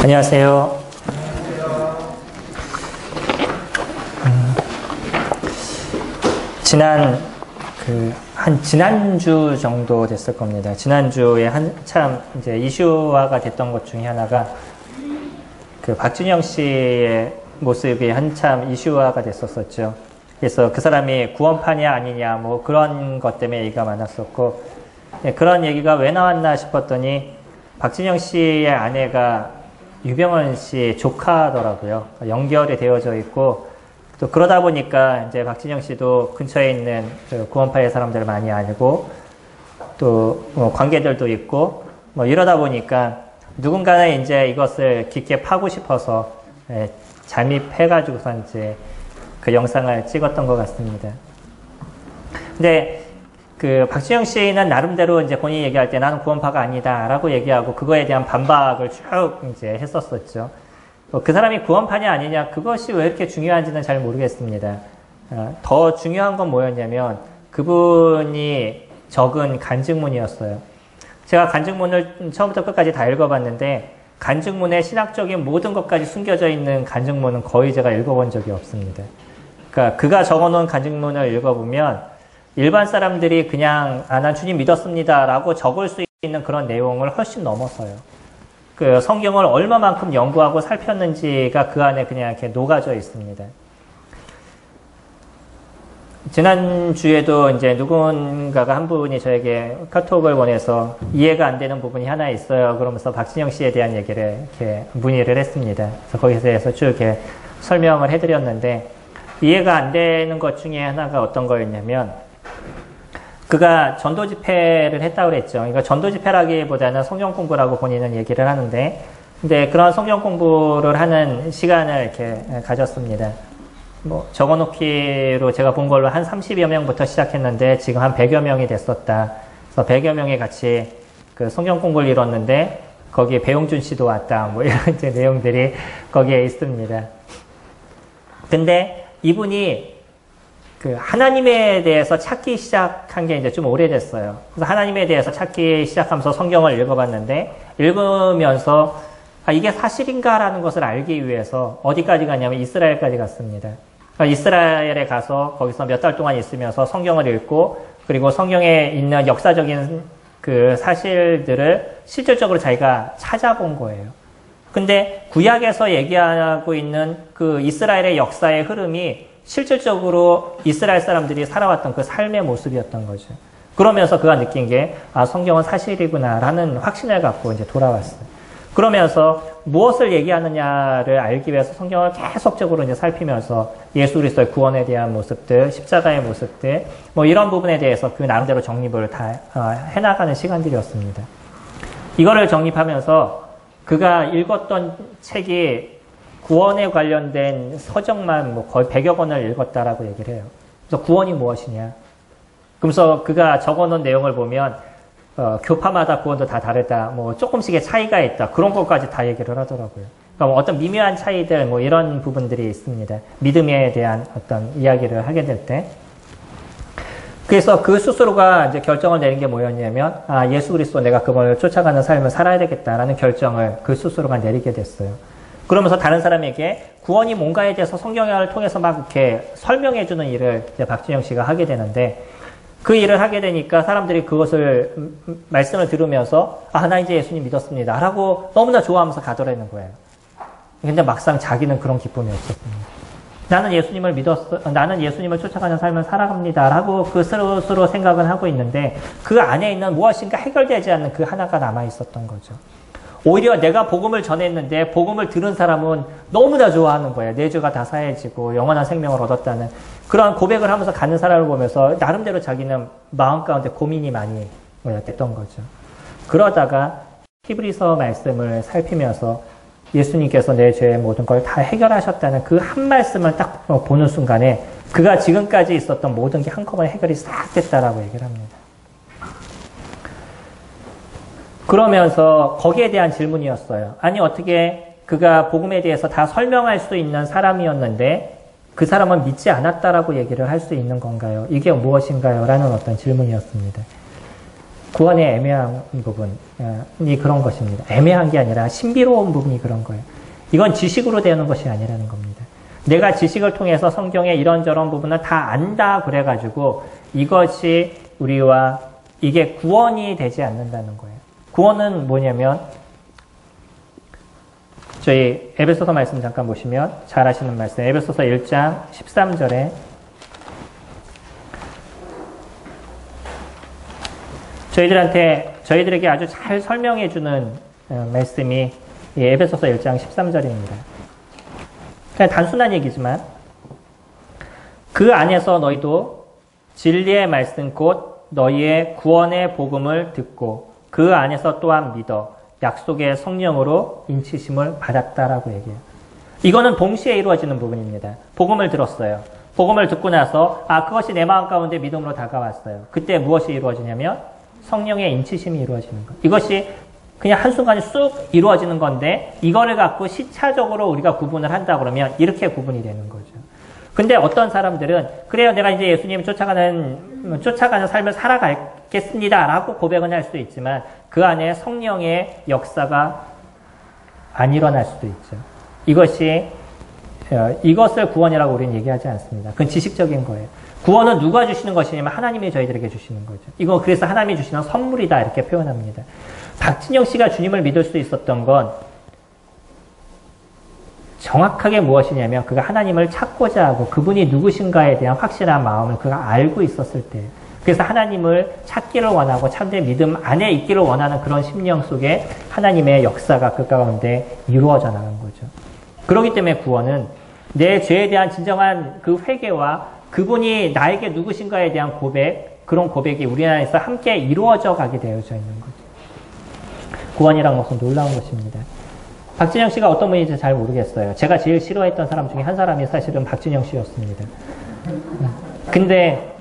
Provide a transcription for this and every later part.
안녕하세요. 지난주 정도 됐을 겁니다. 지난주에 한참 이제 이슈화가 됐던 것 중에 하나가 박준영 씨의 모습이 한참 이슈화가 됐었었죠. 그래서 그 사람이 구원파냐 아니냐 뭐 그런 것 때문에 얘기가 많았었고, 그런 얘기가 왜 나왔나 싶었더니 박준영 씨의 아내가 유병헌 씨 조카더라고요. 연결이 되어져 있고, 또 그러다 보니까 이제 박진영 씨도 근처에 있는 구원파의 사람들을 많이 알고, 또 뭐 관계들도 있고, 뭐 이러다 보니까 누군가는 이제 이것을 깊게 파고 싶어서 잠입해가지고서 이제 그 영상을 찍었던 것 같습니다. 근데 박진영 씨는 나름대로 이제 본인이 얘기할 때 나는 구원파가 아니다라고 얘기하고 그거에 대한 반박을 쭉 이제 했었었죠. 그 사람이 구원파냐 아니냐 그것이 왜 이렇게 중요한지는 잘 모르겠습니다. 더 중요한 건 뭐였냐면 그분이 적은 간증문이었어요. 제가 간증문을 처음부터 끝까지 다 읽어봤는데 간증문에 신학적인 모든 것까지 숨겨져 있는 간증문은 거의 제가 읽어본 적이 없습니다. 그러니까 그가 적어놓은 간증문을 읽어보면 일반 사람들이 그냥 난 주님 믿었습니다 라고 적을 수 있는 그런 내용을 훨씬 넘어서요. 성경을 얼마만큼 연구하고 살폈는지가 그 안에 그냥 이렇게 녹아져 있습니다. 지난주에도 이제 누군가가 한 분이 저에게 카톡을 보내서 이해가 안 되는 부분이 하나 있어요. 그러면서 박진영 씨에 대한 얘기를 이렇게 문의를 했습니다. 그래서 거기에 대해서 쭉 이렇게 설명을 해드렸는데, 이해가 안 되는 것 중에 하나가 어떤 거였냐면, 그가 전도 집회를 했다고 그랬죠. 그러니까 전도 집회라기보다는 성경 공부라고 본인은 얘기를 하는데, 근데 그런 성경 공부를 하는 시간을 이렇게 가졌습니다. 뭐 적어놓기로 제가 본 걸로 한 30여 명부터 시작했는데 지금 한 100여 명이 됐었다. 그래서 100여 명이 같이 성경 공부를 이뤘는데 거기에 배용준 씨도 왔다. 뭐 이런 이제 내용들이 거기에 있습니다. 근데 이분이 하나님에 대해서 찾기 시작한 게 이제 좀 오래됐어요. 그래서 하나님에 대해서 찾기 시작하면서 성경을 읽어봤는데, 읽으면서 이게 사실인가라는 것을 알기 위해서 어디까지 갔냐면 이스라엘까지 갔습니다. 그러니까 이스라엘에 가서 거기서 몇 달 동안 있으면서 성경을 읽고, 그리고 성경에 있는 역사적인 사실들을 실질적으로 자기가 찾아본 거예요. 근데 구약에서 얘기하고 있는 이스라엘의 역사의 흐름이 실질적으로 이스라엘 사람들이 살아왔던 그 삶의 모습이었던 거죠. 그러면서 그가 느낀 게, 성경은 사실이구나라는 확신을 갖고 이제 돌아왔어요. 그러면서 무엇을 얘기하느냐를 알기 위해서 성경을 계속적으로 이제 살피면서 예수 그리스도의 구원에 대한 모습들, 십자가의 모습들, 뭐 이런 부분에 대해서 그 나름대로 정립을 다 해나가는 시간들이었습니다. 이거를 정립하면서 그가 읽었던 책이 구원에 관련된 서적만 뭐 거의 100여 권을 읽었다라고 얘기를 해요. 그래서 구원이 무엇이냐? 그러면서 그가 적어놓은 내용을 보면 교파마다 구원도 다 다르다. 뭐 조금씩의 차이가 있다. 그런 것까지 다 얘기를 하더라고요. 그러니까 뭐 어떤 미묘한 차이들 뭐 이런 부분들이 있습니다. 믿음에 대한 어떤 이야기를 하게 될 때. 그래서 그 스스로가 이제 결정을 내린 게 뭐였냐면, 예수 그리스도 내가 그걸 쫓아가는 삶을 살아야 되겠다라는 결정을 그 스스로가 내리게 됐어요. 그러면서 다른 사람에게 구원이 뭔가에 대해서 성경을 통해서 막 이렇게 설명해주는 일을 이제 박진영 씨가 하게 되는데, 그 일을 하게 되니까 사람들이 그것을, 말씀을 들으면서, 나 이제 예수님 믿었습니다. 라고 너무나 좋아하면서 가더라는 거예요. 근데 막상 자기는 그런 기쁨이 없었습니다. 나는 예수님을 쫓아가는 삶을 살아갑니다. 라고 그 스스로 생각을 하고 있는데, 그 안에 있는 무엇인가 해결되지 않는 그 하나가 남아 있었던 거죠. 오히려 내가 복음을 전했는데 복음을 들은 사람은 너무나 좋아하는 거예요. 내 죄가 다 사해지고 영원한 생명을 얻었다는 그런 고백을 하면서 가는 사람을 보면서 나름대로 자기는 마음 가운데 고민이 많이 됐던 거죠. 그러다가 히브리서 말씀을 살피면서 예수님께서 내 죄의 모든 걸 다 해결하셨다는 그 한 말씀을 딱 보는 순간에 그가 지금까지 있었던 모든 게 한꺼번에 해결이 싹 됐다라고 얘기를 합니다. 그러면서 거기에 대한 질문이었어요. 아니 어떻게 그가 복음에 대해서 다 설명할 수 있는 사람이었는데 그 사람은 믿지 않았다라고 얘기를 할 수 있는 건가요? 이게 무엇인가요? 라는 어떤 질문이었습니다. 구원의 애매한 부분이 그런 것입니다. 애매한 게 아니라 신비로운 부분이 그런 거예요. 이건 지식으로 되는 것이 아니라는 겁니다. 내가 지식을 통해서 성경의 이런저런 부분을 다 안다 그래가지고 이것이 우리와 이게 구원이 되지 않는다는 거예요. 구원은 뭐냐면 저희 에베소서 말씀 잠깐 보시면 잘 아시는 말씀 에베소서 1장 13절에 저희들에게 아주 잘 설명해 주는 말씀이 에베소서 1장 13절입니다. 그냥 단순한 얘기지만 그 안에서 너희도 진리의 말씀 곧 너희의 구원의 복음을 듣고 그 안에서 또한 믿어 약속의 성령으로 인치심을 받았다라고 얘기해요. 이거는 동시에 이루어지는 부분입니다. 복음을 들었어요. 복음을 듣고 나서 그것이 내 마음 가운데 믿음으로 다가왔어요. 그때 무엇이 이루어지냐면 성령의 인치심이 이루어지는 것. 이것이 그냥 한순간에 쑥 이루어지는 건데 이거를 갖고 시차적으로 우리가 구분을 한다 그러면 이렇게 구분이 되는 거죠. 근데 어떤 사람들은 그래요, 내가 이제 예수님 쫓아가는 삶을 살아가겠습니다 라고 고백은 할 수 있지만 그 안에 성령의 역사가 안 일어날 수도 있죠. 이것을 구원이라고 우리는 얘기하지 않습니다. 그건 지식적인 거예요. 구원은 누가 주시는 것이냐면 하나님이 저희들에게 주시는 거죠. 이거 그래서 하나님이 주시는 선물이다 이렇게 표현합니다. 박진영 씨가 주님을 믿을 수 있었던 건 정확하게 무엇이냐면 그가 하나님을 찾고자 하고 그분이 누구신가에 대한 확실한 마음을 그가 알고 있었을 때, 그래서 하나님을 찾기를 원하고 참된 믿음 안에 있기를 원하는 그런 심령 속에 하나님의 역사가 그 가운데 이루어져 나간 거죠. 그렇기 때문에 구원은 내 죄에 대한 진정한 그 회개와 그분이 나에게 누구신가에 대한 고백, 그런 고백이 우리 안에서 함께 이루어져 가게 되어져 있는 거죠. 구원이라는 것은 놀라운 것입니다. 박진영 씨가 어떤 분인지 잘 모르겠어요. 제가 제일 싫어했던 사람 중에 한 사람이 사실은 박진영 씨였습니다. 근데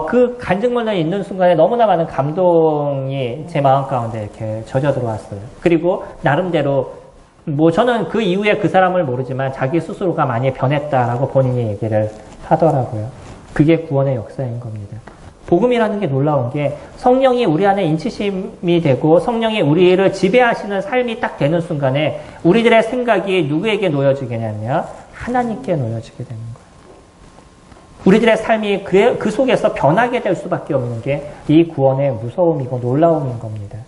그 간증문을 읽는 순간에 너무나 많은 감동이 제 마음 가운데 이렇게 젖어 들어왔어요. 그리고 나름대로 저는 그 이후에 그 사람을 모르지만 자기 스스로가 많이 변했다라고 본인이 얘기를 하더라고요. 그게 구원의 역사인 겁니다. 복음이라는 게 놀라운 게 성령이 우리 안에 인치심이 되고 성령이 우리를 지배하시는 삶이 딱 되는 순간에 우리들의 생각이 누구에게 놓여지겠냐면 하나님께 놓여지게 되는 거예요. 우리들의 삶이 그 속에서 변하게 될 수밖에 없는 게 이 구원의 무서움이고 놀라움인 겁니다.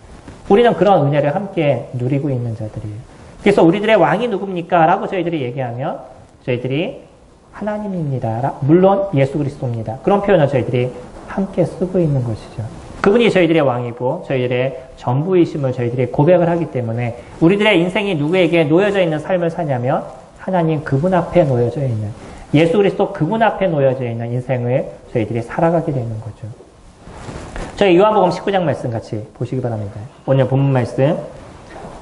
우리는 그런 은혜를 함께 누리고 있는 자들이에요. 그래서 우리들의 왕이 누굽니까? 라고 저희들이 얘기하면 저희들이 하나님입니다. 물론 예수 그리스도입니다. 그런 표현을 저희들이 함께 쓰고 있는 것이죠. 그분이 저희들의 왕이고 저희들의 전부이심을 저희들이 고백을 하기 때문에 우리들의 인생이 누구에게 놓여져 있는 삶을 사냐면 하나님 그분 앞에 놓여져 있는, 예수 그리스도 그분 앞에 놓여져 있는 인생을 저희들이 살아가게 되는 거죠. 저희 요한복음 19장 말씀 같이 보시기 바랍니다. 오늘 본문 말씀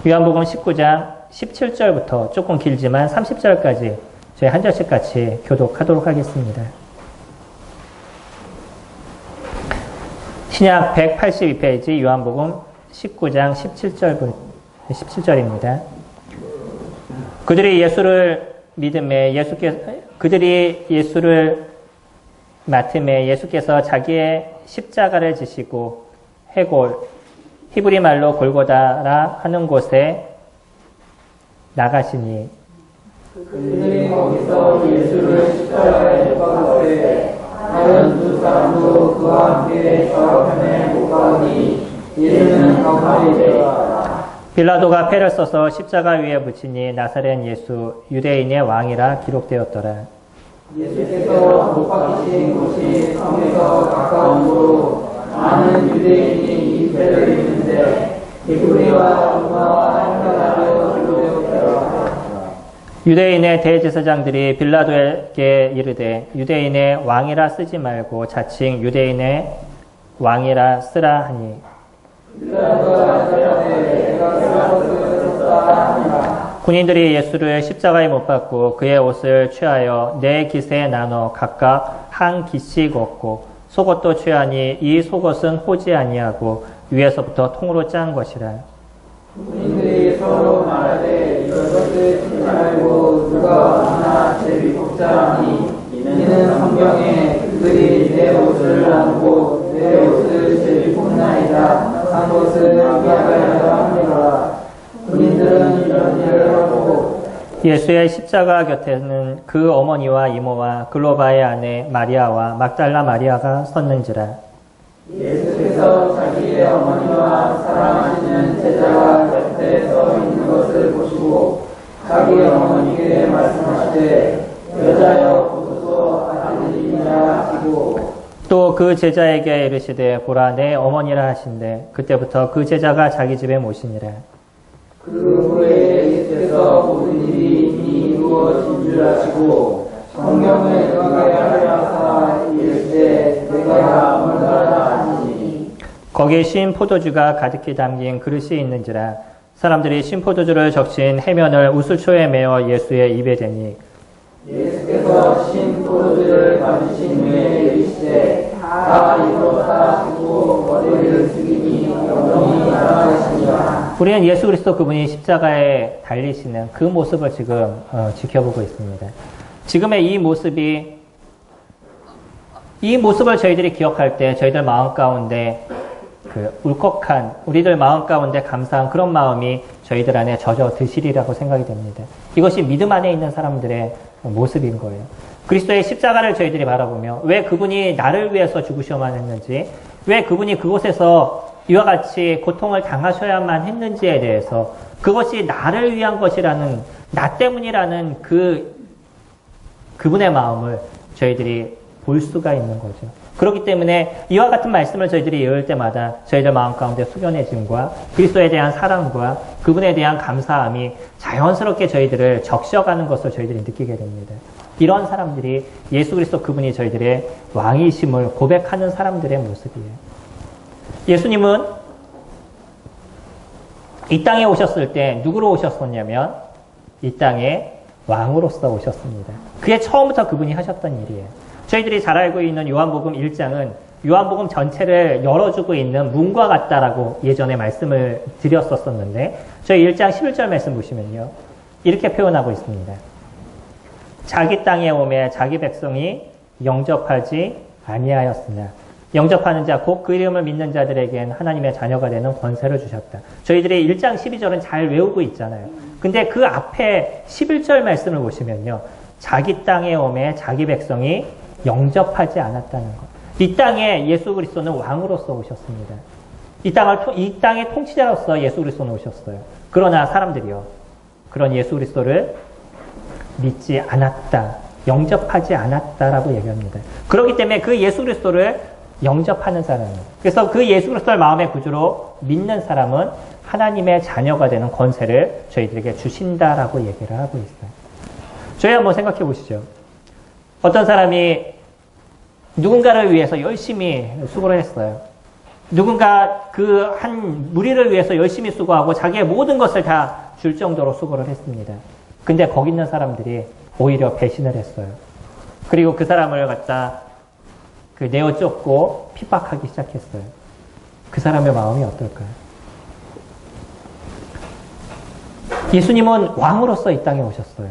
요한복음 19장 17절부터 조금 길지만 30절까지 저희 한 절씩 같이 교독하도록 하겠습니다. 신약 182페이지 요한복음 19장 17절입니다. 그들이 예수를 믿음에 그들이 예수를 맡음에 예수께서 자기의 십자가를 지시고 해골, 히브리 말로 골고다라 하는 곳에 나가시니 그들이 거기서 예수를 십자가에 못 박았을 다른 두 사람도 그와 함께 좌우편에 못 박으니 예수는 가까이 되었다. 빌라도가 패를 써서 십자가 위에 붙이니 나사렛 예수 유대인의 왕이라 기록되었더라. 예수께서 못 박히신 곳이 성에서 가까운 곳으로 많은 유대인이 입회를 입는데 히브리와 로마와 헬라어로 기록되었더라. 유대인의 대제사장들이 빌라도에게 이르되 유대인의 왕이라 쓰지 말고 자칭 유대인의 왕이라 쓰라 하니 군인들이 예수를 십자가에 못 박고 그의 옷을 취하여 네 깃에 나눠 각각 한 깃씩 얻고 속옷도 취하니 이 속옷은 호지 아니하고 위에서부터 통으로 짠 것이라. 군인들이 서로 말하되 이것을 치지 말고 누가 하나 제비 뽑자니 이는 성경에 그들이 내 옷을 나누고 내 옷을 제비 뽑나이다 예수의 십자가 곁에는 그 어머니와 이모와 글로바의 아내 마리아와 막달라 마리아가 섰는지라. 예수께서 자기의 어머니와 사랑하시는 제자가 곁에 서 있는 것을 보시고 자기 어머니에게 말씀하시되 여자여 보소서 아들이니라 하시고 또 그 제자에게 이르시되 보라 내 어머니라 하신대 그때부터 그 제자가 자기 집에 모시니라. 그 후에 예수께서 모든 일이 이미 이루어진 줄 아시고 성령을 응하게 하려 하사 이르시되 내가 멀다 하시니 거기에 신 포도주가 가득히 담긴 그릇이 있는지라. 사람들이 신 포도주를 적신 해면을 우슬초에 메어 예수의 입에 대니 예수께서 신 포도주를 받으신 후에 이르시되 다 이루었다 하시고 머리를 숙이니 영광이 나아가시니라. 우리는 예수 그리스도 그분이 십자가에 달리시는 그 모습을 지금 지켜보고 있습니다. 지금의 이 모습을 저희들이 기억할 때 저희들 마음 가운데 그 울컥한 우리들 마음 가운데 감사한 그런 마음이 저희들 안에 젖어 드시리라고 생각이 됩니다. 이것이 믿음 안에 있는 사람들의 모습인 거예요. 그리스도의 십자가를 저희들이 바라보며 왜 그분이 나를 위해서 죽으셔야만 했는지, 왜 그분이 그곳에서 이와 같이 고통을 당하셔야만 했는지에 대해서 그것이 나를 위한 것이라는, 나 때문이라는 그분의 마음을 저희들이 볼 수가 있는 거죠. 그렇기 때문에 이와 같은 말씀을 저희들이 읽을 때마다 저희들 마음 가운데 숙연해짐과 그리스도에 대한 사랑과 그분에 대한 감사함이 자연스럽게 저희들을 적셔가는 것을 저희들이 느끼게 됩니다. 이런 사람들이 예수 그리스도 그분이 저희들의 왕이심을 고백하는 사람들의 모습이에요. 예수님은 이 땅에 오셨을 때 누구로 오셨었냐면 이 땅에 왕으로서 오셨습니다. 그게 처음부터 그분이 하셨던 일이에요. 저희들이 잘 알고 있는 요한복음 1장은 요한복음 전체를 열어주고 있는 문과 같다라고 예전에 말씀을 드렸었는데 저희 1장 11절 말씀 보시면요. 이렇게 표현하고 있습니다. 자기 땅에 오매 자기 백성이 영접하지 아니하였으나 영접하는 자 곧 그 이름을 믿는 자들에겐 하나님의 자녀가 되는 권세를 주셨다. 저희들이 1장 12절은 잘 외우고 있잖아요. 근데 그 앞에 11절 말씀을 보시면요. 자기 땅에 오매 자기 백성이 영접하지 않았다는 것. 이 땅에 예수 그리스도는 왕으로서 오셨습니다. 이 땅의 통치자로서 예수 그리스도는 오셨어요. 그러나 사람들이요. 그런 예수 그리스도를 믿지 않았다. 영접하지 않았다라고 얘기합니다. 그렇기 때문에 그 예수 그리스도를 영접하는 사람은, 그래서 그 예수 그리스도를 마음의 구주로 믿는 사람은 하나님의 자녀가 되는 권세를 저희들에게 주신다라고 얘기를 하고 있어요. 저희 한번 생각해 보시죠. 어떤 사람이 누군가를 위해서 열심히 수고를 했어요. 누군가 그 한 무리를 위해서 열심히 수고하고 자기의 모든 것을 다 줄 정도로 수고를 했습니다. 근데 거기 있는 사람들이 오히려 배신을 했어요. 그리고 그 사람을 갖다 내어 쫓고 핍박하기 시작했어요. 그 사람의 마음이 어떨까요? 예수님은 왕으로서 이 땅에 오셨어요.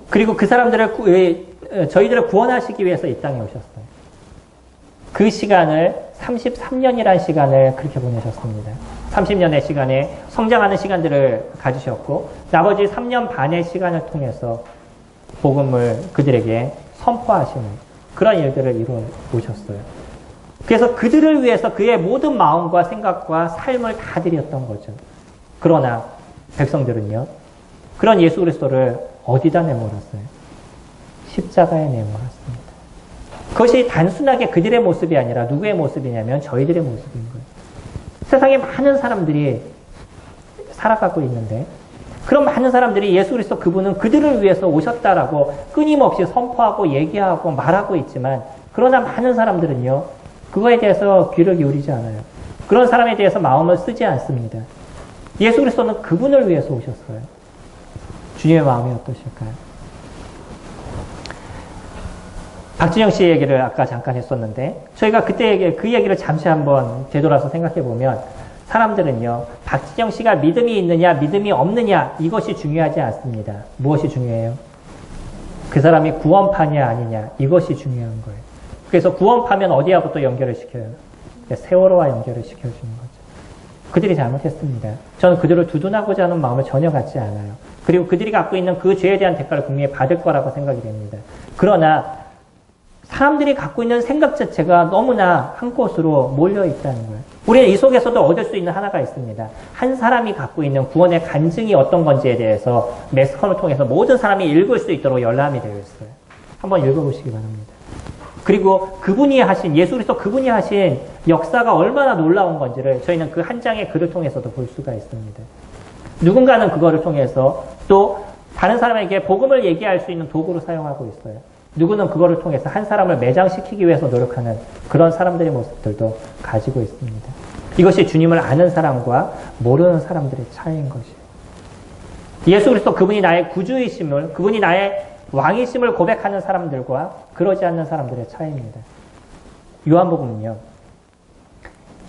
그리고 그 사람들을, 저희들을 구원하시기 위해서 이 땅에 오셨어요. 그 시간을 33년이라는 시간을 그렇게 보내셨습니다. 30년의 시간에 성장하는 시간들을 가지셨고 나머지 3년 반의 시간을 통해서 복음을 그들에게 선포하시는 그런 일들을 이루어 오셨어요. 그래서 그들을 위해서 그의 모든 마음과 생각과 삶을 다 드렸던 거죠. 그러나 백성들은요. 그런 예수 그리스도를 어디다 내몰았어요? 십자가에 내몰았습니다. 그것이 단순하게 그들의 모습이 아니라 누구의 모습이냐면 저희들의 모습인 거예요. 세상에 많은 사람들이 살아가고 있는데 그런 많은 사람들이 예수 그리스도 그분은 그들을 위해서 오셨다라고 끊임없이 선포하고 얘기하고 말하고 있지만 그러나 많은 사람들은요. 그거에 대해서 귀를 기울이지 않아요. 그런 사람에 대해서 마음을 쓰지 않습니다. 예수 그리스도는 그분을 위해서 오셨어요. 주님의 마음이 어떠실까요? 박진영 씨 얘기를 아까 잠깐 했었는데 저희가 그때 그 얘기를 잠시 한번 되돌아서 생각해 보면 사람들은요. 박진영 씨가 믿음이 있느냐 믿음이 없느냐 이것이 중요하지 않습니다. 무엇이 중요해요? 그 사람이 구원파냐 아니냐 이것이 중요한 거예요. 그래서 구원파면 어디하고 연결을 시켜요? 세월호와 연결을 시켜주는 거죠. 그들이 잘못했습니다. 저는 그들을 두둔하고자 하는 마음을 전혀 갖지 않아요. 그리고 그들이 갖고 있는 그 죄에 대한 대가를 분명히 받을 거라고 생각이 됩니다. 그러나 사람들이 갖고 있는 생각 자체가 너무나 한 곳으로 몰려 있다는 거예요. 우리는 이 속에서도 얻을 수 있는 하나가 있습니다. 한 사람이 갖고 있는 구원의 간증이 어떤 건지에 대해서 매스컴을 통해서 모든 사람이 읽을 수 있도록 열람이 되어 있어요. 한번 읽어보시기 바랍니다. 그리고 그분이 하신, 예수 그리스도 그분이 하신 역사가 얼마나 놀라운 건지를 저희는 그 한 장의 글을 통해서도 볼 수가 있습니다. 누군가는 그거를 통해서 또 다른 사람에게 복음을 얘기할 수 있는 도구로 사용하고 있어요. 누구는 그거를 통해서 한 사람을 매장시키기 위해서 노력하는 그런 사람들의 모습들도 가지고 있습니다. 이것이 주님을 아는 사람과 모르는 사람들의 차이인 것이에요. 예수 그리스도 그분이 나의 구주이심을, 그분이 나의 왕이심을 고백하는 사람들과 그러지 않는 사람들의 차이입니다. 요한복음은요,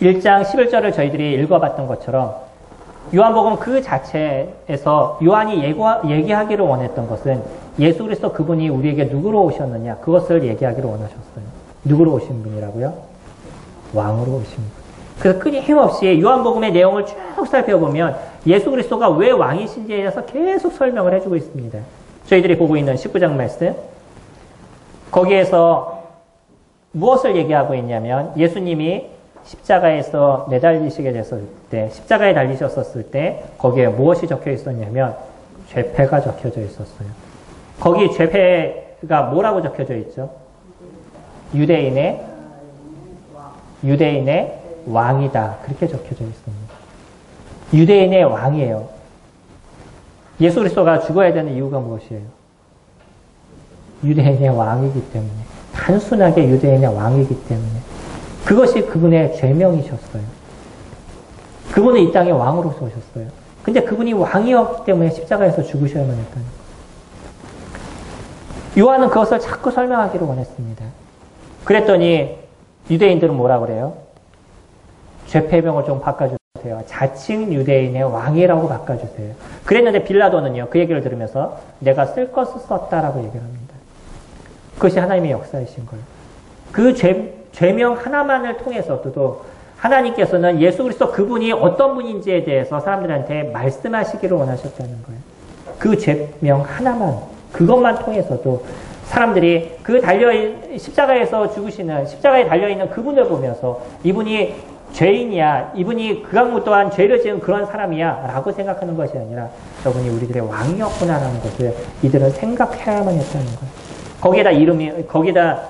1장 11절을 저희들이 읽어봤던 것처럼 요한복음 그 자체에서 요한이 얘기하기를 원했던 것은 예수 그리스도 그분이 우리에게 누구로 오셨느냐, 그것을 얘기하기를 원하셨어요. 누구로 오신 분이라고요? 왕으로 오신 분. 그래서 끊임없이 요한복음의 내용을 쭉 살펴보면 예수 그리스도가 왜 왕이신지에 대해서 계속 설명을 해주고 있습니다. 저희들이 보고 있는 19장 말씀, 거기에서 무엇을 얘기하고 있냐면 예수님이 십자가에서 매달리시게 됐을 때, 십자가에 달리셨었을 때 거기에 무엇이 적혀 있었냐면 죄패가 적혀져 있었어요. 거기 죄패가 뭐라고 적혀져 있죠? 유대인의 왕이다. 그렇게 적혀져 있습니다. 유대인의 왕이에요. 예수 그리스도가 죽어야 되는 이유가 무엇이에요? 유대인의 왕이기 때문에. 단순하게 유대인의 왕이기 때문에. 그것이 그분의 죄명이셨어요. 그분은 이 땅에 왕으로서 오셨어요. 근데 그분이 왕이었기 때문에 십자가에서 죽으셔야만 했다는 거예요. 요한은 그것을 자꾸 설명하기를 원했습니다. 그랬더니 유대인들은 뭐라 그래요? 죄패병을 좀 바꿔주세요. 자칭 유대인의 왕이라고 바꿔주세요. 그랬는데 빌라도는요, 그 얘기를 들으면서 내가 쓸 것을 썼다라고 얘기를 합니다. 그것이 하나님의 역사이신 거예요. 그 죄명 하나만을 통해서도 하나님께서는 예수 그리스도 그분이 어떤 분인지에 대해서 사람들한테 말씀하시기를 원하셨다는 거예요. 그 죄명 하나만, 그것만 통해서도 사람들이 그 십자가에서 죽으시는, 십자가에 달려있는 그분을 보면서 이분이 죄인이야, 이분이 그 강무 또한 죄를 지은 그런 사람이야 라고 생각하는 것이 아니라 저분이 우리들의 왕이었구나라는 것을 이들은 생각해야만 했다는 거예요. 거기다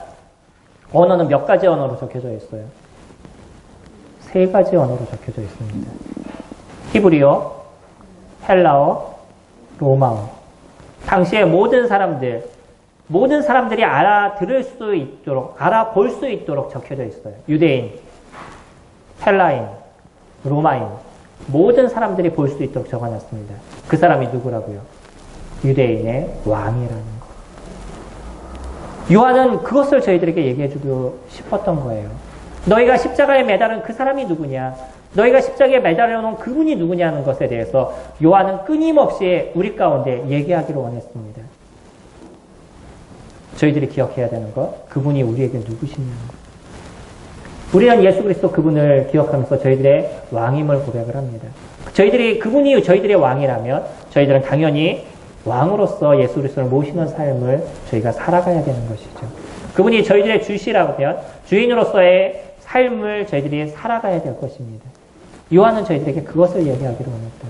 언어는 몇 가지 언어로 적혀져 있어요? 3가지 언어로 적혀져 있습니다. 히브리어, 헬라어, 로마어. 당시에 모든 사람들이 알아들을 수 있도록, 알아볼 수 있도록 적혀져 있어요. 유대인, 헬라인, 로마인, 모든 사람들이 볼 수 있도록 적어놨습니다. 그 사람이 누구라고요? 유대인의 왕이라는 거. 요한은 그것을 저희들에게 얘기해주고 싶었던 거예요. 너희가 십자가에 매달은 그 사람이 누구냐? 너희가 십자가에 매달려 놓은 그분이 누구냐는 것에 대해서 요한은 끊임없이 우리 가운데 얘기하기를 원했습니다. 저희들이 기억해야 되는 것, 그분이 우리에게 누구시냐는 것. 우리는 예수 그리스도 그분을 기억하면서 저희들의 왕임을 고백을 합니다. 그분이 저희들의 왕이라면 저희들은 당연히 왕으로서 예수 그리스도를 모시는 삶을 저희가 살아가야 되는 것이죠. 그분이 저희들의 주시라면 주인으로서의 삶을 저희들이 살아가야 될 것입니다. 요한은 저희들에게 그것을 얘기하기를 원했다.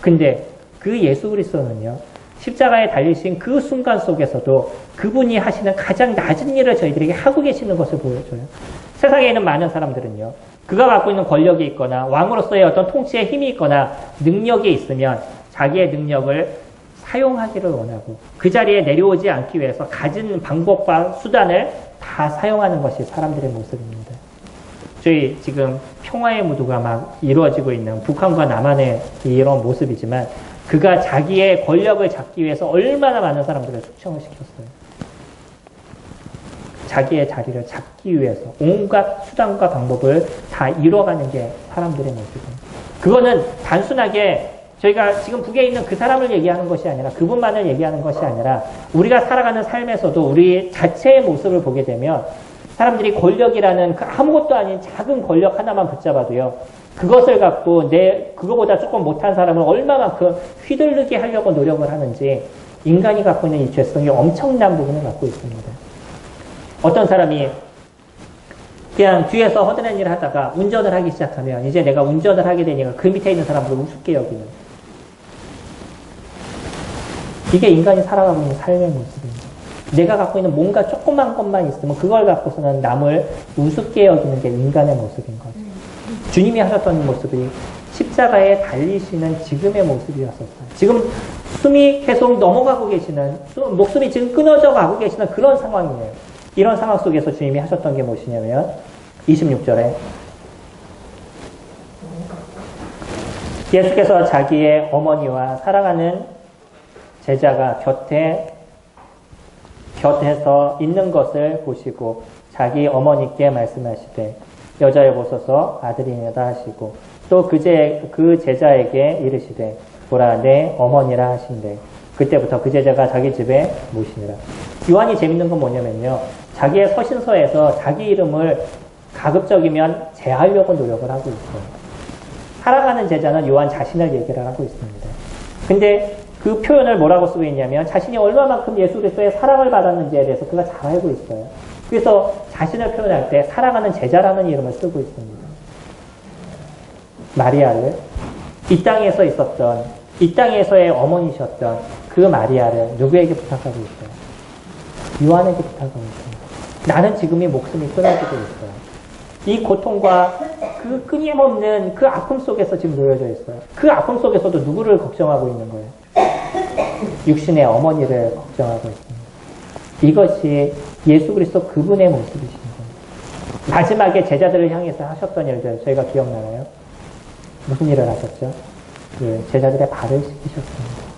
근데 그 예수 그리스도는요, 십자가에 달리신 그 순간 속에서도 그분이 하시는 가장 낮은 일을 저희들에게 하고 계시는 것을 보여줘요. 세상에 있는 많은 사람들은요, 그가 갖고 있는 권력이 있거나 왕으로서의 어떤 통치의 힘이 있거나 능력이 있으면 자기의 능력을 사용하기를 원하고 그 자리에 내려오지 않기 위해서 가진 방법과 수단을 다 사용하는 것이 사람들의 모습입니다. 저희 지금 평화의 무도가 막 이루어지고 있는 북한과 남한의 이런 모습이지만 그가 자기의 권력을 잡기 위해서 얼마나 많은 사람들을 숙청을 시켰어요. 자기의 자리를 잡기 위해서 온갖 수단과 방법을 다 이뤄가는 게 사람들의 모습입니다. 그거는 단순하게 저희가 지금 북에 있는 그 사람을 얘기하는 것이 아니라 그분만을 얘기하는 것이 아니라 우리가 살아가는 삶에서도 우리 자체의 모습을 보게 되면 사람들이 권력이라는 그 아무것도 아닌 작은 권력 하나만 붙잡아도요, 그것을 갖고 그거보다 조금 못한 사람을 얼마만큼 휘둘르게 하려고 노력을 하는지 인간이 갖고 있는 이 죄성이 엄청난 부분을 갖고 있습니다. 어떤 사람이 그냥 뒤에서 허드렛 일을 하다가 운전을 하기 시작하면 이제 내가 운전을 하게 되니까 그 밑에 있는 사람을 우습게 여기는, 이게 인간이 살아가고 있는 삶의 모습입니다. 내가 갖고 있는 뭔가 조그만 것만 있으면 그걸 갖고서는 남을 우습게 여기는 게 인간의 모습인 거죠. 주님이 하셨던 모습이 십자가에 달리시는 지금의 모습이었었어요. 지금 숨이 계속 넘어가고 계시는, 목숨이 지금 끊어져 가고 계시는 그런 상황이에요. 이런 상황 속에서 주님이 하셨던 게 무엇이냐면 26절에 예수께서 자기의 어머니와 사랑하는 제자가 곁에서 있는 것을 보시고 자기 어머니께 말씀하시되 여자여 보소서 아들이니라 하시고 또 그 제자에게 이르시되 보라 내 어머니라 하신대 그때부터 그 제자가 자기 집에 모시니라. 요한이 재밌는 건 뭐냐면요, 자기의 서신서에서 자기 이름을 가급적이면 제하려고 노력을 하고 있어요. 살아가는 제자는 요한 자신을 얘기를 하고 있습니다. 근데 그 표현을 뭐라고 쓰고 있냐면 자신이 얼마만큼 예수 그리스도의 사랑을 받았는지에 대해서 그가 잘 알고 있어요. 그래서 자신을 표현할 때 사랑하는 제자라는 이름을 쓰고 있습니다. 마리아를 이 땅에서의 어머니셨던 그 마리아를 누구에게 부탁하고 있어요? 요한에게 부탁하고 있습니다. 나는 지금 이 목숨이 끊어지고 있어요. 이 고통과 그 끊임없는 그 아픔 속에서 지금 놓여져 있어요. 그 아픔 속에서도 누구를 걱정하고 있는 거예요? 육신의 어머니를 걱정하고 있습니다. 이것이 예수 그리스도 그분의 모습이신 겁니다. 마지막에 제자들을 향해서 하셨던 일들 저희가 기억나나요? 무슨 일을 하셨죠? 예, 제자들의 발을 씻기셨습니다.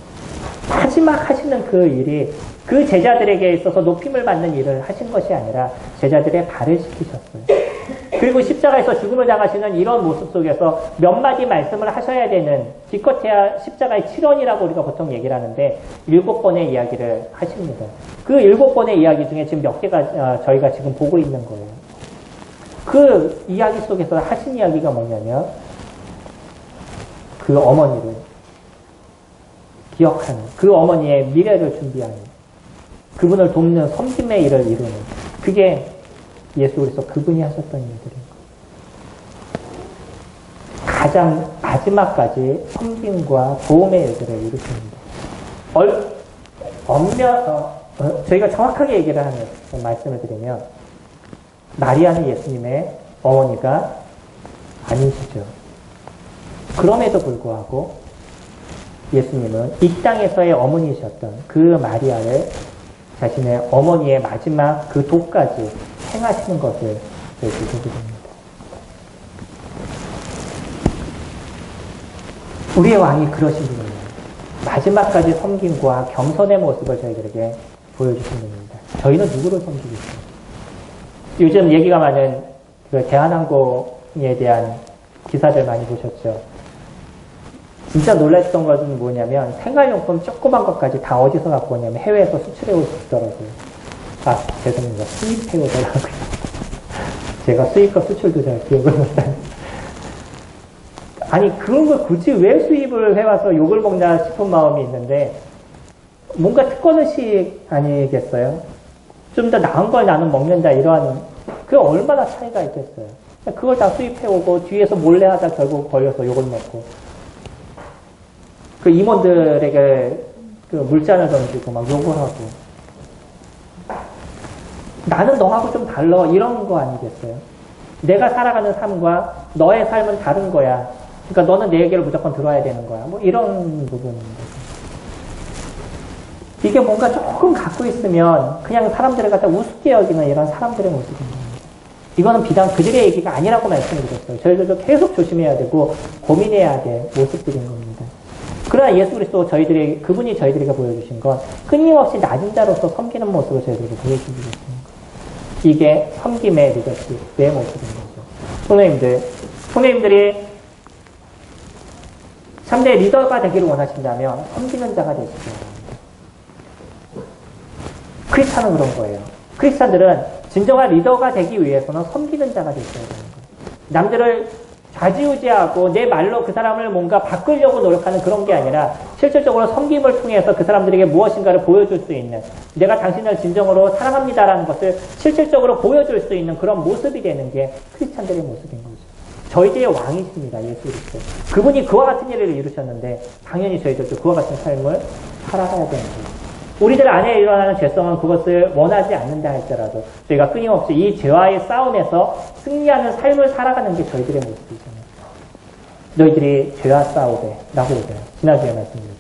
마지막 하시는 그 일이 그 제자들에게 있어서 높임을 받는 일을 하신 것이 아니라 제자들의 발을 씻기셨어요. 그리고 십자가에서 죽음을 당하시는 이런 모습 속에서 몇 마디 말씀을 하셔야 되는, 기껏해야 십자가의 7원이라고 우리가 보통 얘기를 하는데 7번의 이야기를 하십니다. 그 7번의 이야기 중에 지금 몇 개가 저희가 지금 보고 있는 거예요. 그 이야기 속에서 하신 이야기가 뭐냐면 그 어머니를 기억하는, 그 어머니의 미래를 준비하는, 그분을 돕는 섬김의 일을 이루는, 그게 예수 그리스도 그분이 하셨던 일들인 거예요. 가장 마지막까지 섬김과 도움의 일들을 이루십니다. 저희가 정확하게 얘기를 하는 말씀을 드리면 마리아는 예수님의 어머니가 아니시죠. 그럼에도 불구하고 예수님은 이 땅에서의 어머니셨던 그 마리아를 자신의 어머니의 마지막 그 도까지 행하시는 것을 저희가 보게 됩니다. 우리의 왕이 그러신 분입니다. 마지막까지 섬김과 겸손의 모습을 저희들에게 보여주신 분입니다. 저희는 누구를 섬기고 있습니까? 요즘 얘기가 많은 그 대한항공에 대한 기사들 많이 보셨죠? 진짜 놀랐던 것은 뭐냐면 생활용품 조그만 것까지 다 어디서 갖고 오냐면 해외에서 수출해 오시더라고요. 죄송합니다. 수입해 오더라고요. 제가 수입과 수출도 잘 기억을 못하는. 아니 그런 걸 굳이 왜 수입을 해와서 욕을 먹나 싶은 마음이 있는데 뭔가 특권의식 아니겠어요? 좀 더 나은 걸 나는 먹는다 이러한, 그 얼마나 차이가 있겠어요. 그걸 다 수입해 오고 뒤에서 몰래 하다 결국 걸려서 욕을 먹고 그 임원들에게 그 물잔을 던지고 막 욕을 하고, 나는 너하고 좀 달라 이런 거 아니겠어요? 내가 살아가는 삶과 너의 삶은 다른 거야. 그러니까 너는 내 얘기를 무조건 들어야 되는 거야. 뭐 이런 부분입니다. 이게 뭔가 조금 갖고 있으면 그냥 사람들을 갖다 우습게 여기는 이런 사람들의 모습입니다. 이거는 비단 그들의 얘기가 아니라고 말씀을 드렸어요. 저희들도 계속 조심해야 되고 고민해야 될 모습들인 겁니다. 그러나 예수 그리스도 그분이 저희들에게 보여주신 건 끊임없이 낮은 자로서 섬기는 모습을 저희들에게 보여주고 있습니다. 이게 섬김의 리더십의 모습인 거죠. 성도님들이 참된 리더가 되기를 원하신다면 섬기는 자가 되시기 바랍니다. 크리스찬은 그런 거예요. 크리스찬들은 진정한 리더가 되기 위해서는 섬기는 자가 되셔야 되는 거예요. 남들을 좌지우지하고 내 말로 그 사람을 뭔가 바꾸려고 노력하는 그런 게 아니라 실질적으로 섬김을 통해서 그 사람들에게 무엇인가를 보여줄 수 있는, 내가 당신을 진정으로 사랑합니다라는 것을 실질적으로 보여줄 수 있는 그런 모습이 되는 게 크리스찬들의 모습인 거죠. 저희들의 왕이십니다. 예수 그리스도. 그분이 그와 같은 일을 이루셨는데 당연히 저희들도 그와 같은 삶을 살아가야 되는 거죠. 우리들 안에 일어나는 죄성은 그것을 원하지 않는다 할지라도 저희가 끊임없이 이 죄와의 싸움에서 승리하는 삶을 살아가는 게 저희들의 모습이잖아요. 너희들이 죄와 싸우되 라고 얘기해요. 지난주에 말씀드렸죠.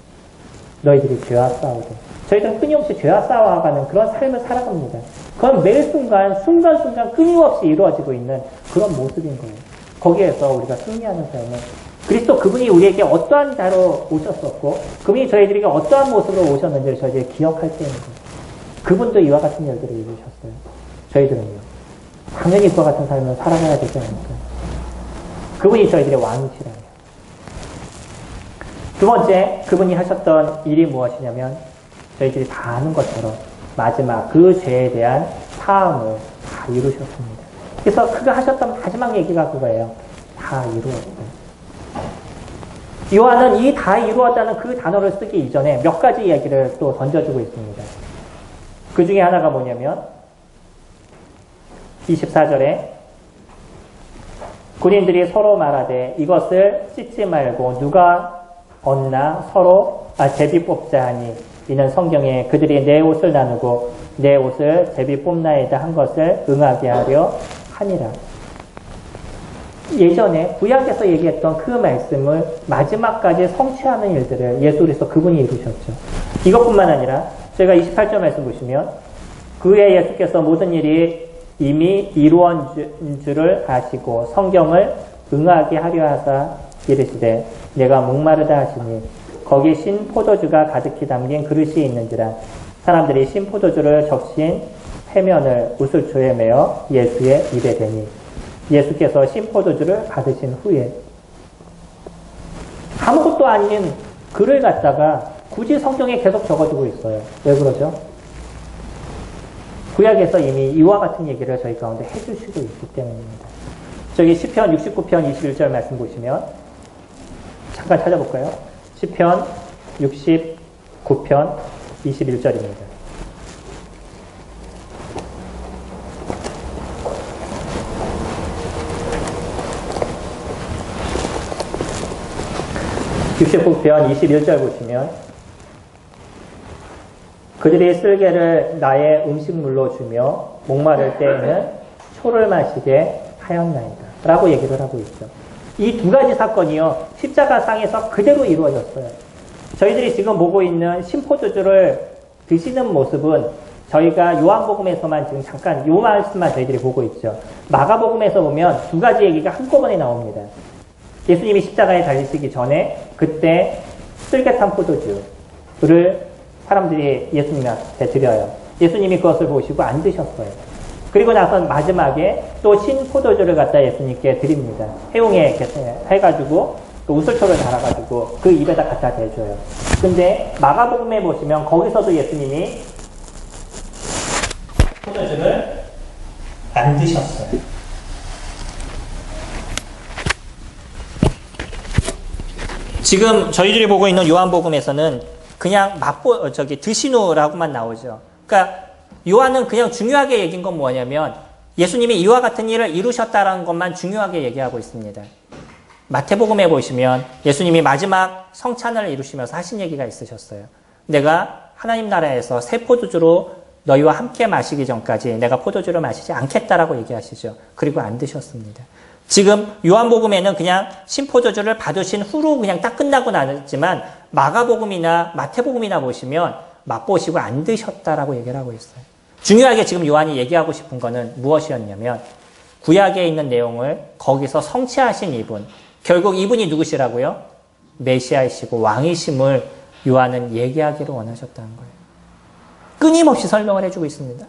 너희들이 죄와 싸우되. 저희들은 끊임없이 죄와 싸워가는 그런 삶을 살아갑니다. 그건 매 순간순간 끊임없이 이루어지고 있는 그런 모습인 거예요. 거기에서 우리가 승리하는 삶은 그리스도 그분이 우리에게 어떠한 자로 오셨었고 그분이 저희들에게 어떠한 모습으로 오셨는지를 저희들이 기억할 때인 거예요. 그분도 이와 같은 일들을 이루셨어요. 저희들은요. 당연히 그와 같은 삶을 살아가야 되지 않을까요? 그분이 저희들의 왕이시라요. 두 번째, 그분이 하셨던 일이 무엇이냐면 저희들이 다 아는 것처럼 마지막 그 죄에 대한 사함을 다 이루셨습니다. 그래서 그가 하셨던 마지막 얘기가 그거예요. 다 이루었어요. 요한은 이 다 이루었다는 그 단어를 쓰기 이전에 몇 가지 이야기를 또 던져주고 있습니다. 그 중에 하나가 뭐냐면 24절에 군인들이 서로 말하되 이것을 찢지 말고 누가 얻나 서로 제비 뽑자 하니 이는 성경에 그들이 내 옷을 나누고 내 옷을 제비 뽑나이다 한 것을 응하게 하려 하니라. 예전에 구약에서 얘기했던 그 말씀을 마지막까지 성취하는 일들을 예수 그리스도 그분이 이루셨죠. 이것뿐만 아니라 저희가 28절 말씀 보시면 그의 예수께서 모든 일이 이미 이루어진 줄을 아시고 성경을 응하게 하려 하사 이르시되 내가 목마르다 하시니 거기 신 포도주가 가득히 담긴 그릇이 있는지라 사람들이 신 포도주를 적신 해면을 우슬초에 메어 예수의 입에 대니 예수께서 신포도주를 받으신 후에 아무것도 아닌 글을 갖다가 굳이 성경에 계속 적어주고 있어요. 왜 그러죠? 구약에서 이미 이와 같은 얘기를 저희 가운데 해주시고 있기 때문입니다. 저기 시편 69편 21절 말씀 보시면 잠깐 찾아볼까요? 시편 69편 21절입니다. 편 21절 보시면 그들이 쓸개를 나의 음식물로 주며 목마를 때에는 초를 마시게 하였나이다 라고 얘기를 하고 있죠. 이 두 가지 사건이요 십자가상에서 그대로 이루어졌어요. 저희들이 지금 보고 있는 신포도주를 드시는 모습은 저희가 요한복음에서만 지금 잠깐 요 말씀만 저희들이 보고 있죠. 마가복음에서 보면 두 가지 얘기가 한꺼번에 나옵니다. 예수님이 십자가에 달리시기 전에 그때 쓸개탄 포도주를 사람들이 예수님한테 드려요. 예수님이 그것을 보시고 안 드셨어요. 그리고 나서 마지막에 또 신 포도주를 갖다 예수님께 드립니다. 해용에 해가지고 그 우슬초를 달아가지고 그 입에다 갖다 대줘요. 근데 마가복음에 보시면 거기서도 예수님이 포도주를 안 드셨어요. 지금 저희들이 보고 있는 요한복음에서는 그냥 드시노라고만 나오죠. 그러니까 요한은 그냥 중요하게 얘기한 건 뭐냐면 예수님이 이와 같은 일을 이루셨다는 것만 중요하게 얘기하고 있습니다. 마태복음에 보시면 예수님이 마지막 성찬을 이루시면서 하신 얘기가 있으셨어요. 내가 하나님 나라에서 새 포도주로 너희와 함께 마시기 전까지 내가 포도주를 마시지 않겠다라고 얘기하시죠. 그리고 안 드셨습니다. 지금 요한복음에는 그냥 신포도주를 받으신 후로 그냥 딱 끝나고 나지만 마가복음이나 마태복음이나 보시면 맛보시고 안 드셨다라고 얘기를 하고 있어요. 중요하게 지금 요한이 얘기하고 싶은 거는 무엇이었냐면 구약에 있는 내용을 거기서 성취하신 이분, 결국 이분이 누구시라고요? 메시아이시고 왕이심을 요한은 얘기하기를 원하셨다는 거예요. 끊임없이 설명을 해주고 있습니다.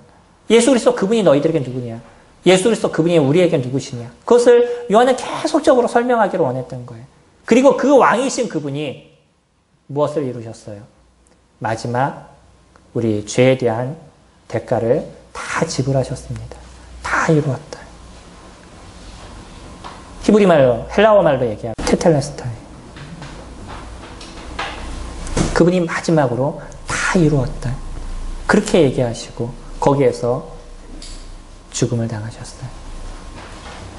예수 그리스도 그분이 너희들에게 누구냐? 예수 그리스도 그분이 우리에게 누구시냐? 그것을 요한은 계속적으로 설명하기를 원했던 거예요. 그리고 그 왕이신 그분이 무엇을 이루셨어요? 마지막 우리 죄에 대한 대가를 다 지불하셨습니다. 다 이루었다. 히브리 말로, 헬라어 말로 얘기하면 테텔레스타이. 그분이 마지막으로 다 이루었다. 그렇게 얘기하시고 거기에서 죽음을 당하셨어요.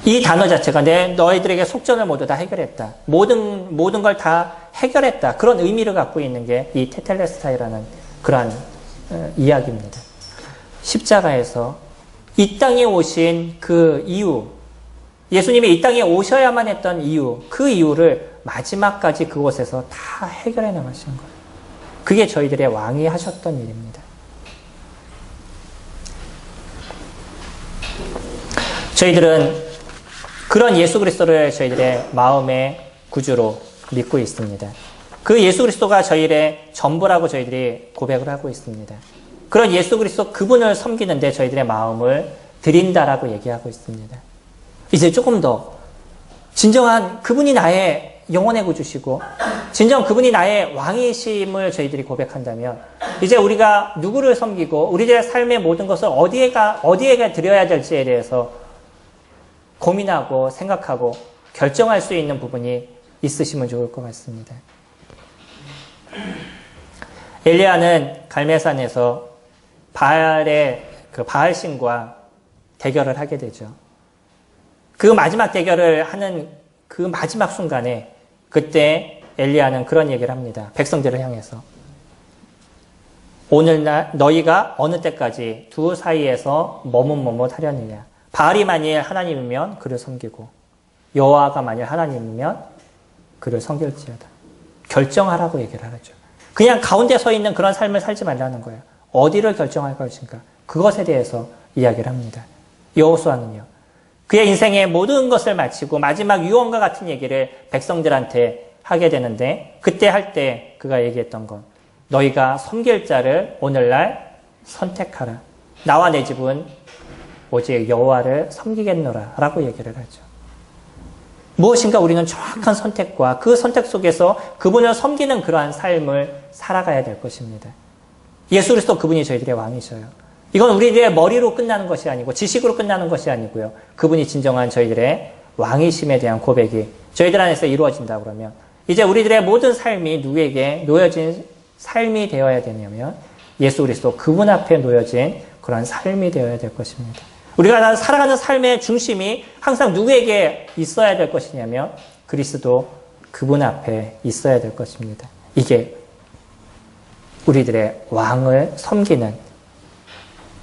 이 단어 자체가 너희들에게 속전을 모두 다 해결했다. 모든 걸 다 해결했다. 그런 의미를 갖고 있는 게 이 테텔레스타이라는 그러한 이야기입니다. 십자가에서 이 땅에 오신 그 이유, 예수님이 이 땅에 오셔야만 했던 이유, 그 이유를 마지막까지 그곳에서 다 해결해 나가신 거예요. 그게 저희들의 왕이 하셨던 일입니다. 저희들은 그런 예수 그리스도를 저희들의 마음의 구주로 믿고 있습니다. 그 예수 그리스도가 저희들의 전부라고 저희들이 고백을 하고 있습니다. 그런 예수 그리스도 그분을 섬기는데 저희들의 마음을 드린다라고 얘기하고 있습니다. 이제 조금 더 진정한 그분이 나의 영혼의 구주시고 진정 그분이 나의 왕이심을 저희들이 고백한다면 이제 우리가 누구를 섬기고 우리들의 삶의 모든 것을 어디에게 드려야 될지에 대해서 고민하고 생각하고 결정할 수 있는 부분이 있으시면 좋을 것 같습니다. 엘리야는 갈멜산에서 바알신과 대결을 하게 되죠. 그 마지막 대결을 하는 그 마지막 순간에 그때 엘리야는 그런 얘기를 합니다. 백성들을 향해서. 오늘날 너희가 어느 때까지 두 사이에서 머뭇머뭇하려느냐. 바알이 만일 하나님이면 그를 섬기고 여호와가 만일 하나님이면 그를 섬길지어다. 결정하라고 얘기를 하죠. 그냥 가운데 서 있는 그런 삶을 살지 말라는 거예요. 어디를 결정할 것인가. 그것에 대해서 이야기를 합니다. 여호수아는요. 그의 인생의 모든 것을 마치고 마지막 유언과 같은 얘기를 백성들한테 하게 되는데 그때 할 때 그가 얘기했던 건 너희가 섬길 자를 오늘날 선택하라. 나와 내 집은 오직 여호와를 섬기겠노라 라고 얘기를 하죠. 무엇인가 우리는 정확한 선택과 그 선택 속에서 그분을 섬기는 그러한 삶을 살아가야 될 것입니다. 예수 그리스도 그분이 저희들의 왕이셔요. 이건 우리들의 머리로 끝나는 것이 아니고 지식으로 끝나는 것이 아니고요. 그분이 진정한 저희들의 왕이심에 대한 고백이 저희들 안에서 이루어진다 그러면 이제 우리들의 모든 삶이 누구에게 놓여진 삶이 되어야 되냐면 예수 그리스도 그분 앞에 놓여진 그런 삶이 되어야 될 것입니다. 우리가 살아가는 삶의 중심이 항상 누구에게 있어야 될 것이냐면 그리스도 그분 앞에 있어야 될 것입니다. 이게 우리들의 왕을 섬기는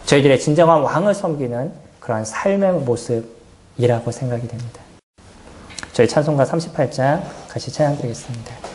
저희들의 진정한 왕을 섬기는 그런 삶의 모습이라고 생각이 됩니다. 저희 찬송가 38장 같이 찬양드리겠습니다.